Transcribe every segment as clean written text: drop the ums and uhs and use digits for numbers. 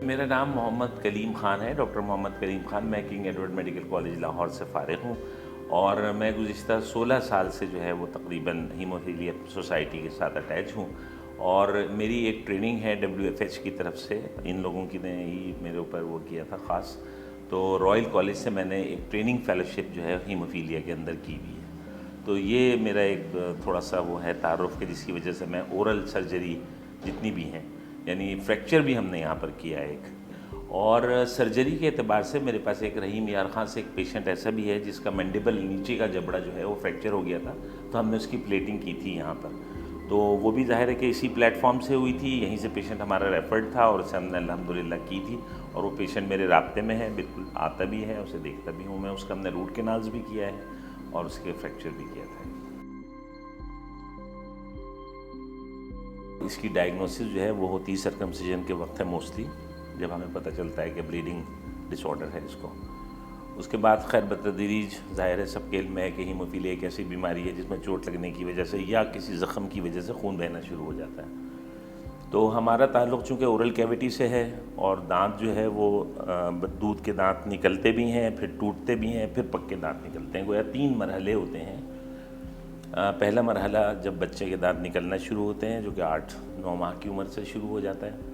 میرا نام محمد کلیم خان ہے، ڈاکٹر محمد کلیم خان۔ میں king Edward medical college Lahore سے فارغ ہوں، اور میں گزشتہ 16 سال سے جو ہے وہ تقریباً ہیموفیلیا سوسائٹی کے ساتھ اٹیچ ہوں، اور میری ایک ٹریننگ ہے WFH کی طرف سے، ان لوگوں کی نے ہی میرے اوپر وہ کیا تھا خاص، تو رائل کالج سے میں نے ایک ٹریننگ فیلوشپ جو ہے ہیموفیلیا کے اندر کی ہوئی ہے۔ تو یہ میرا ایک تھوڑا سا وہ ہے تعارف کہ جس کی وجہ سے میں اورل سرجری جتنی بھی ہیں، یعنی فریکچر بھی ہم نے یہاں پر کیا ہے ایک، اور سرجری کے اعتبار سے میرے پاس ایک رحیم یار خان سے ایک پیشنٹ ایسا بھی ہے جس کا مینڈیبل نیچے کا جبڑا جو ہے وہ فریکچر ہو گیا تھا، تو ہم نے اس کی پلیٹنگ کی تھی یہاں پر، تو وہ بھی ظاہر ہے کہ اسی پلیٹ فارم سے ہوئی تھی، یہیں سے پیشنٹ ہمارا ریفرڈ تھا اور اسے ہم نے الحمدللہ کی تھی، اور وہ پیشنٹ میرے رابطے میں ہے، بالکل آتا بھی ہے، اسے دیکھتا بھی ہوں میں، اس کا ہم نے روٹ کینالز بھی کیا ہے اور اس کے فریکچر بھی کیا تھا۔ اس کی ڈائگنوسس جو ہے وہ ہوتی ہے سرکمسیجن کے وقت ہے موسٹلی، جب ہمیں پتہ چلتا ہے کہ بلیڈنگ ڈس آرڈر ہے اس کو۔ اس کے بعد خیر بتدریج ظاہر ہے سب کے علم ہے کہ ہیموفیلیا ایک ایسی بیماری ہے جس میں چوٹ لگنے کی وجہ سے یا کسی زخم کی وجہ سے خون بہنا شروع ہو جاتا ہے۔ تو ہمارا تعلق چونکہ اورل کیویٹی سے ہے، اور دانت جو ہے وہ دودھ کے دانت نکلتے بھی ہیں، پھر ٹوٹتے بھی ہیں، پھر پکے دانت نکلتے ہیں، گویا 3 مرحلے ہوتے ہیں۔ پہلا مرحلہ جب بچے کے دانت نکلنا شروع ہوتے ہیں، جو کہ 8-9 ماہ کی عمر سے شروع ہو جاتا ہے،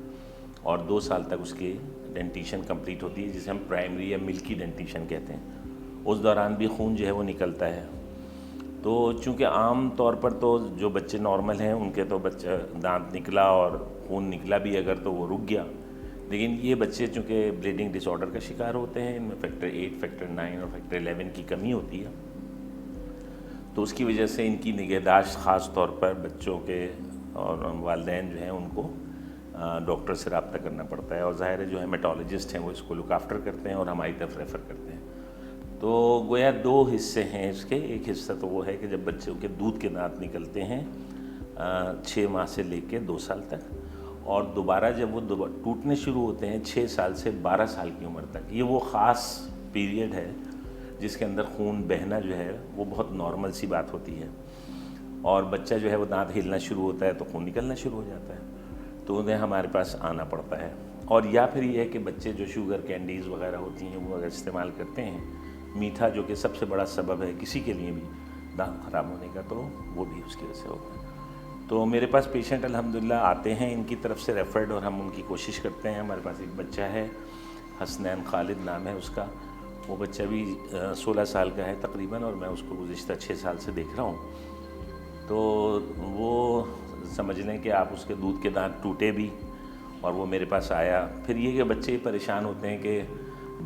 اور 2 سال تک اس کی ڈینٹیشن کمپلیٹ ہوتی ہے، جسے ہم پرائمری یا ملکی ڈینٹیشن کہتے ہیں۔ اس دوران بھی خون جو ہے وہ نکلتا ہے۔ تو چونکہ عام طور پر تو جو بچے نارمل ہیں ان کے تو بچہ دانت نکلا اور خون نکلا بھی اگر تو وہ رک گیا، لیکن یہ بچے چونکہ بلیڈنگ ڈس آرڈر کا شکار ہوتے ہیں، ان میں فیکٹر 8، فیکٹر 9 اور فیکٹر 11 کی کمی ہوتی ہے، تو اس کی وجہ سے ان کی نگہداشت خاص طور پر بچوں کے اور والدین جو ہیں ان کو ڈاکٹر سے رابطہ کرنا پڑتا ہے، اور ظاہر ہے جو ہیمیٹالوجسٹ ہیں وہ اس کو لک آفٹر کرتے ہیں اور ہماری طرف ریفر کرتے ہیں۔ تو گویا 2 حصے ہیں اس کے، ایک حصہ تو وہ ہے کہ جب بچوں کے دودھ کے دانت نکلتے ہیں 6 ماہ سے لے کے 2 سال تک، اور دوبارہ جب وہ ٹوٹنے شروع ہوتے ہیں 6 سال سے 12 سال کی عمر تک، یہ وہ خاص پیریڈ ہے جس کے اندر خون بہنا جو ہے وہ بہت نارمل سی بات ہوتی ہے، اور بچہ جو ہے وہ دانت ہلنا شروع ہوتا ہے تو خون نکلنا شروع ہو جاتا ہے، تو انہیں ہمارے پاس آنا پڑتا ہے۔ اور یا پھر یہ ہے کہ بچے جو شوگر کینڈیز وغیرہ ہوتی ہیں وہ اگر استعمال کرتے ہیں، میٹھا جو کہ سب سے بڑا سبب ہے کسی کے لیے بھی دانت خراب ہونے کا، تو وہ بھی اس کی وجہ سے ہوتا ہے۔ تو میرے پاس پیشنٹ الحمدللہ آتے ہیں ان کی طرف سے ریفرڈ، اور ہم ان کی کوشش کرتے ہیں۔ ہمارے پاس ایک بچہ ہے، حسنین خالد نام ہے اس کا، وہ بچہ بھی 16 سال کا ہے تقریباً، اور میں اس کو گزشتہ 6 سال سے دیکھ رہا ہوں۔ تو وہ سمجھ لیں کہ آپ اس کے دودھ کے دانت ٹوٹے بھی، اور وہ میرے پاس آیا۔ پھر یہ کہ بچے پریشان ہوتے ہیں کہ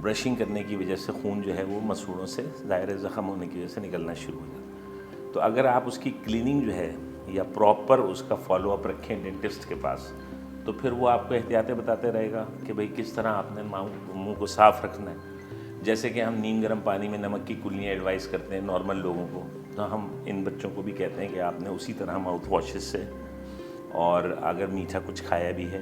برشنگ کرنے کی وجہ سے خون جو ہے وہ مسوڑوں سے ظاہر زخم ہونے کی وجہ سے نکلنا شروع ہو جاتا ہے۔ تو اگر آپ اس کی کلیننگ جو ہے یا پراپر اس کا فالو اپ رکھیں ڈینٹسٹ کے پاس، تو پھر وہ آپ کو احتیاطیں بتاتے رہے گا کہ بھئی کس طرح آپ نے منہ کو صاف رکھنا ہے۔ جیسے کہ ہم نیم گرم پانی میں نمک کی کلیاں ایڈوائز کرتے ہیں نارمل لوگوں کو، تو ہم ان بچوں کو بھی کہتے ہیں کہ آپ نے اسی طرح ماؤتھ واشز سے، اور اگر میٹھا کچھ کھایا بھی ہے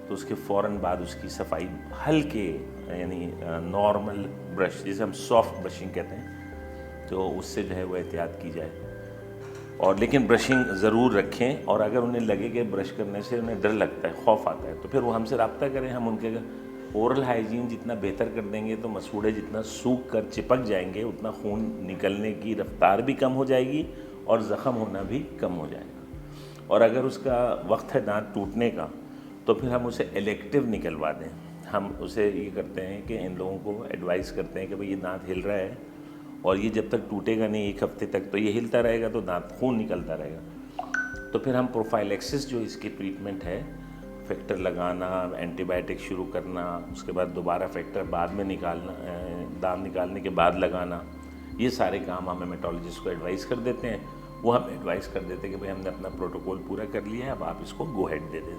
تو اس کے فوراً بعد اس کی صفائی ہلکے یعنی نارمل برش جسے ہم سافٹ برشنگ کہتے ہیں، تو اس سے جو ہے وہ احتیاط کی جائے، اور لیکن برشنگ ضرور رکھیں، اور اگر انہیں لگے کہ برش کرنے سے انہیں ڈر لگتا ہے، خوف آتا ہے، تو پھر وہ ہم سے رابطہ کریں، ہم ان کے اورل ہائیجین جتنا بہتر کر دیں گے تو مسوڑے جتنا سوکھ کر چپک جائیں گے اتنا خون نکلنے کی رفتار بھی کم ہو جائے گی اور زخم ہونا بھی کم ہو جائے گا۔ اور اگر اس کا وقت ہے دانت ٹوٹنے کا تو پھر ہم اسے الیکٹیو نکلوا دیں۔ ہم اسے یہ کرتے ہیں کہ ان لوگوں کو ایڈوائز کرتے ہیں کہ بھئی یہ دانت ہل رہا ہے اور یہ جب تک ٹوٹے گا نہیں 1 ہفتے تک تو یہ ہلتا رہے گا تو دانت خون نکلتا رہے گا، تو پھر ہم پروفائلیکسس جو اس کی ٹریٹمنٹ ہے، فیکٹر لگانا، اینٹی بائیوٹک شروع کرنا، اس کے بعد دوبارہ فیکٹر بعد میں نکالنا، دانت نکالنے کے بعد لگانا، یہ سارے کام ہم ہیمیٹالوجسٹ کو ایڈوائز کر دیتے ہیں۔ وہ ہم ایڈوائز کر دیتے ہیں کہ بھئی ہم نے اپنا پروٹوکول پورا کر لیا ہے، اب آپ اس کو گو ہیڈ دے دیں۔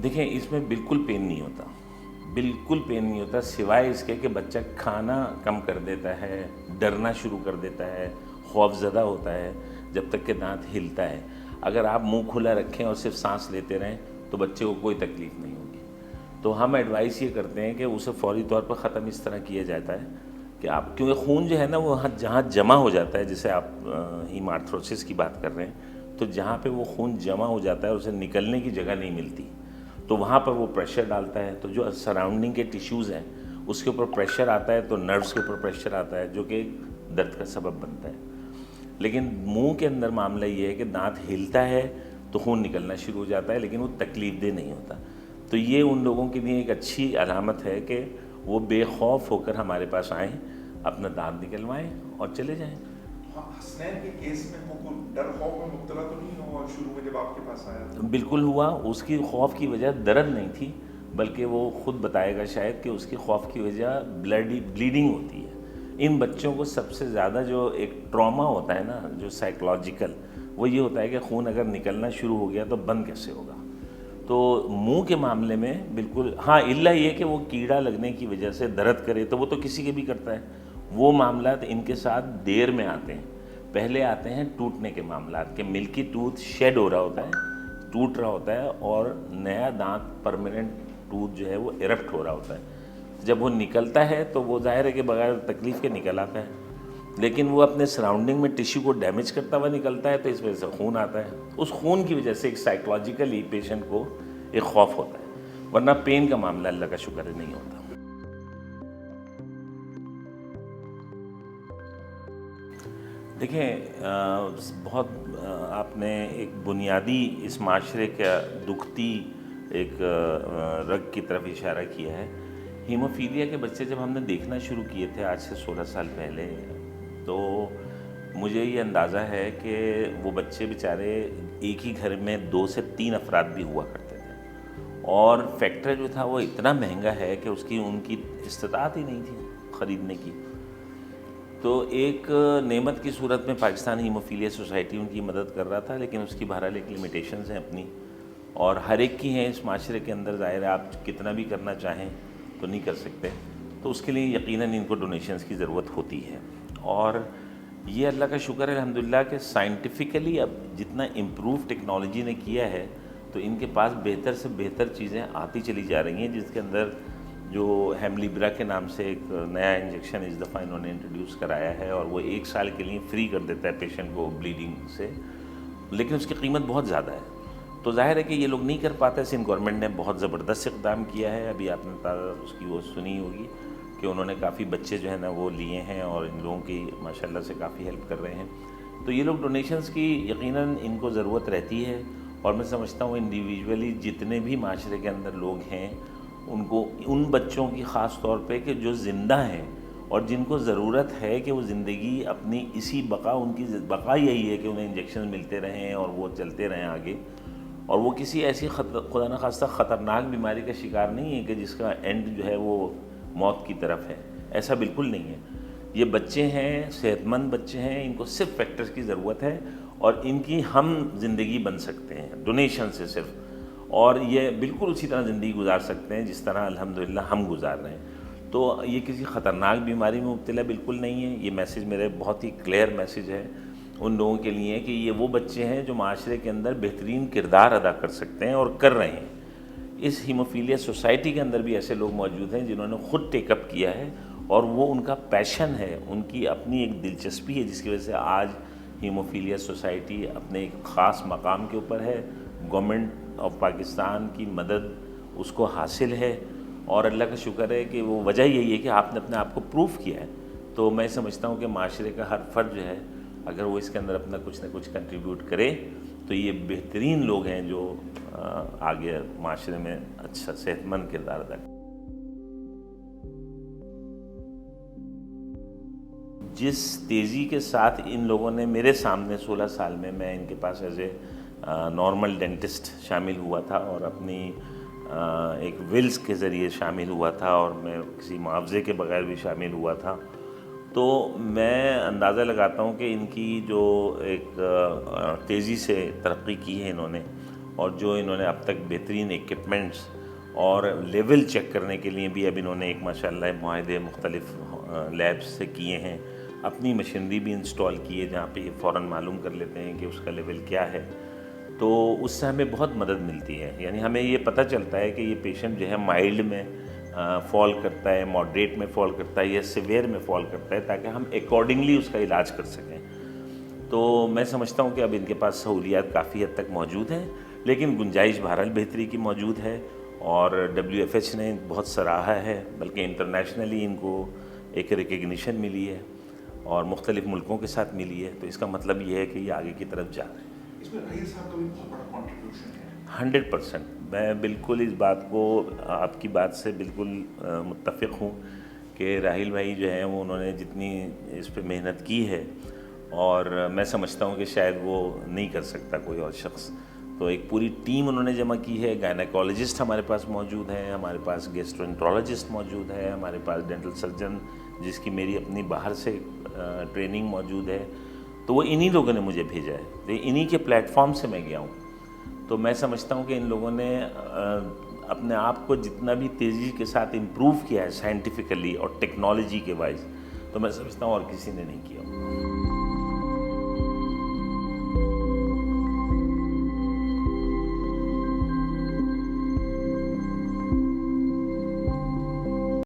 دیکھیں اس میں بالکل پین نہیں ہوتا، بالکل پین نہیں ہوتا، سوائے اس کے کہ بچہ کھانا کم کر دیتا ہے، ڈرنا شروع کر دیتا ہے، خوف زدہ ہوتا ہے جب تک کہ دانت ہلتا ہے۔ اگر آپ منہ کھلا رکھیں اور صرف سانس لیتے رہیں تو بچے کو کوئی تکلیف نہیں ہوگی۔ تو ہم ایڈوائس یہ کرتے ہیں کہ اسے فوری طور پر ختم اس طرح کیا جاتا ہے کہ آپ، کیونکہ خون جو ہے نا وہ جہاں جمع ہو جاتا ہے، جسے آپ ہیمارتھروسس کی بات کر رہے ہیں، تو جہاں پہ وہ خون جمع ہو جاتا ہے اسے نکلنے کی جگہ نہیں ملتی، تو وہاں پر وہ پریشر ڈالتا ہے، تو جو سراؤنڈنگ کے ٹیشوز ہیں اس کے اوپر پریشر آتا ہے، تو نروز کے اوپر پریشر آتا ہے جو کہ درد کا سبب بنتا ہے۔ لیکن منہ کے اندر معاملہ یہ ہے کہ دانت ہلتا ہے تو خون نکلنا شروع ہو جاتا ہے، لیکن وہ تکلیف دہ نہیں ہوتا۔ تو یہ ان لوگوں کے لیے ایک اچھی علامت ہے کہ وہ بے خوف ہو کر ہمارے پاس آئیں، اپنا دانت نکلوائیں اور چلے جائیں۔ حسنین کے کیس میں وہ کوئی ڈر خوف میں مبتلا تو نہیں ہوا شروع میں جب آپ کے پاس آیا؟ بالکل ہوا۔ اس کی خوف کی وجہ درد نہیں تھی، بلکہ وہ خود بتائے گا شاید کہ اس کی خوف کی وجہ بلیڈنگ ہوتی ہے۔ ان بچوں کو سب سے زیادہ جو ایک ٹراما ہوتا ہے نا، جو سائیکولوجیکل، وہ یہ ہوتا ہے کہ خون اگر نکلنا شروع ہو گیا تو بند کیسے ہوگا۔ تو منہ کے معاملے میں بالکل ہاں، الا یہ کہ وہ کیڑا لگنے کی وجہ سے درد کرے تو وہ تو کسی کے بھی کرتا ہے، وہ معاملات ان کے ساتھ دیر میں آتے ہیں۔ پہلے آتے ہیں ٹوٹنے کے معاملات کہ ملکی ٹوتھ شیڈ ہو رہا ہوتا ہے، ٹوٹ رہا ہوتا ہے، اور نیا دانت پرماننٹ ٹوتھ جو ہے وہ ایرپٹ ہو رہا ہوتا ہے۔ جب وہ نکلتا ہے تو وہ ظاہر ہے کہ بغیر تکلیف کے نکل آتا ہے، لیکن وہ اپنے سراؤنڈنگ میں ٹیشو کو ڈیمیج کرتا ہوا نکلتا ہے، تو اس وجہ سے خون آتا ہے۔ اس خون کی وجہ سے ایک سائیکولوجیکلی پیشنٹ کو ایک خوف ہوتا ہے، ورنہ پین کا معاملہ اللہ کا شکر ہے نہیں ہوتا۔ دیکھیں، بہت آپ نے ایک بنیادی اس معاشرے کا دکھتی ایک رگ کی طرف اشارہ کیا ہے۔ ہیموفیلیا کے بچے جب ہم نے دیکھنا شروع کیے تھے آج سے 16 سال پہلے، تو مجھے یہ اندازہ ہے کہ وہ بچے بیچارے ایک ہی گھر میں 2 سے 3 افراد بھی ہوا کرتے تھے، اور فیکٹر جو تھا وہ اتنا مہنگا ہے کہ ان کی استطاعت ہی نہیں تھی خریدنے کی۔ تو ایک نعمت کی صورت میں پاکستان ہیموفیلیا سوسائٹی ان کی مدد کر رہا تھا، لیکن اس کی بہرحال ایک لمیٹیشنز ہیں اپنی، اور ہر ایک کی ہیں اس معاشرے کے اندر۔ ظاہر ہے آپ کتنا بھی کرنا چاہیں تو نہیں کر سکتے، تو اس کے لیے یقیناً ان کو ڈونیشنز کی ضرورت ہوتی ہے۔ اور یہ اللہ کا شکر ہے الحمدللہ کہ سائنٹیفکلی اب جتنا امپروو ٹیکنالوجی نے کیا ہے، تو ان کے پاس بہتر سے بہتر چیزیں آتی چلی جا رہی ہیں، جس کے اندر جو ہیملیبرا کے نام سے ایک نیا انجیکشن اس دفعہ انہوں نے انٹروڈیوس کرایا ہے، اور وہ 1 سال کے لیے فری کر دیتا ہے پیشنٹ کو بلیڈنگ سے، لیکن اس کی قیمت بہت زیادہ ہے۔ تو ظاہر ہے کہ یہ لوگ نہیں کر پاتے۔ سندھ گورنمنٹ نے بہت زبردست اقدام کیا ہے، ابھی آپ نے اس کی وہ سنی ہوگی کہ انہوں نے کافی بچے جو ہے نا وہ لیے ہیں، اور ان لوگوں کی ماشاءاللہ سے کافی ہیلپ کر رہے ہیں۔ تو یہ لوگ ڈونیشنز کی یقیناً ان کو ضرورت رہتی ہے، اور میں سمجھتا ہوں انڈیویجولی جتنے بھی معاشرے کے اندر لوگ ہیں، ان کو ان بچوں کی خاص طور پہ کہ جو زندہ ہیں اور جن کو ضرورت ہے کہ وہ زندگی اپنی اسی بقا، ان کی بقا یہی ہے کہ انہیں انجیکشن ملتے رہیں اور وہ چلتے رہیں آگے، اور وہ کسی ایسی خدا نخواستہ خطرناک بیماری کا شکار نہیں ہے کہ جس کا اینڈ جو ہے وہ موت کی طرف ہے۔ ایسا بالکل نہیں ہے۔ یہ بچے ہیں، صحت مند بچے ہیں، ان کو صرف فیکٹرز کی ضرورت ہے، اور ان کی ہم زندگی بن سکتے ہیں ڈونیشن سے صرف، اور یہ بالکل اسی طرح زندگی گزار سکتے ہیں جس طرح الحمدللہ ہم گزار رہے ہیں۔ تو یہ کسی خطرناک بیماری میں مبتلا بالکل نہیں ہے۔ یہ میسیج میرے بہت ہی کلیئر میسیج ہے ان لوگوں کے لیے کہ یہ وہ بچے ہیں جو معاشرے کے اندر بہترین کردار ادا کر سکتے ہیں اور کر رہے ہیں۔ اس ہیموفیلیا سوسائٹی کے اندر بھی ایسے لوگ موجود ہیں جنہوں نے خود ٹیک اپ کیا ہے، اور وہ ان کا پیشن ہے، ان کی اپنی ایک دلچسپی ہے، جس کی وجہ سے آج ہیموفیلیا سوسائٹی اپنے ایک خاص مقام کے اوپر ہے۔ گورنمنٹ آف پاکستان کی مدد اس کو حاصل ہے، اور اللہ کا شکر ہے کہ وہ وجہ یہی ہے کہ آپ نے اپنے آپ کو پروف کیا ہے۔ تو میں سمجھتا ہوں کہ معاشرے کا ہر فرد جو ہے، اگر وہ اس کے اندر اپنا کچھ نہ کچھ کنٹریبیوٹ کرے، تو یہ بہترین لوگ ہیں جو آگے معاشرے میں اچھا صحت مند کردار ادا کریں۔ جس تیزی کے ساتھ ان لوگوں نے میرے سامنے 16 سال میں ان کے پاس ایز اے نارمل ڈینٹسٹ شامل ہوا تھا، اور اپنی ایک ولز کے ذریعے شامل ہوا تھا، اور میں کسی معاوضے کے بغیر بھی شامل ہوا تھا، تو میں اندازہ لگاتا ہوں کہ ان کی جو ایک تیزی سے ترقی کی ہے انہوں نے، اور جو انہوں نے اب تک بہترین ایکوپمنٹس اور لیول چیک کرنے کے لیے بھی اب انہوں نے ایک ماشاءاللہ معاہدے مختلف لیبس سے کیے ہیں، اپنی مشینری بھی انسٹال کی ہے جہاں پہ یہ فوراً معلوم کر لیتے ہیں کہ اس کا لیول کیا ہے، تو اس سے ہمیں بہت مدد ملتی ہے۔ یعنی ہمیں یہ پتہ چلتا ہے کہ یہ پیشنٹ جو ہے مائلڈ میں فال کرتا ہے، ماڈریٹ میں فال کرتا ہے، یا سیویئر میں فال کرتا ہے، تاکہ ہم اکارڈنگلی اس کا علاج کر سکیں۔ تو میں سمجھتا ہوں کہ اب ان کے پاس سہولیات کافی حد تک موجود ہیں، لیکن گنجائش بہرحال بہتری کی موجود ہے، اور WFH نے بہت سراہا ہے، بلکہ انٹرنیشنلی ان کو ایک ریکگنیشن ملی ہے اور مختلف ملکوں کے ساتھ ملی ہے، تو اس کا مطلب یہ ہے کہ یہ آگے کی طرف جا رہے ہیں۔ اس میں راہیل صاحب کا بھی بہت بڑا کنٹریبیوشن ہے۔ 100%، میں بالکل اس بات کو آپ کی بات سے بالکل متفق ہوں کہ راہیل بھائی جو ہیں وہ انہوں نے جتنی اس پہ محنت کی ہے، اور میں سمجھتا ہوں کہ شاید وہ نہیں کر سکتا کوئی اور شخص، تو ایک پوری ٹیم انہوں نے جمع کی ہے۔ گائنیکالوجسٹ ہمارے پاس موجود ہیں، ہمارے پاس گیسٹرونٹرولوجسٹ موجود ہے، ہمارے پاس ڈینٹل سرجن جس کی میری اپنی باہر سے ٹریننگ موجود ہے، تو وہ انہی لوگوں نے مجھے بھیجا ہے، تو انہی کے پلیٹ فارم سے میں گیا ہوں۔ تو میں سمجھتا ہوں کہ ان لوگوں نے اپنے آپ کو جتنا بھی تیزی کے ساتھ امپروو کیا ہے سائنٹیفکلی اور ٹیکنالوجی کے وائز، تو میں سمجھتا ہوں اور کسی نے نہیں کیا۔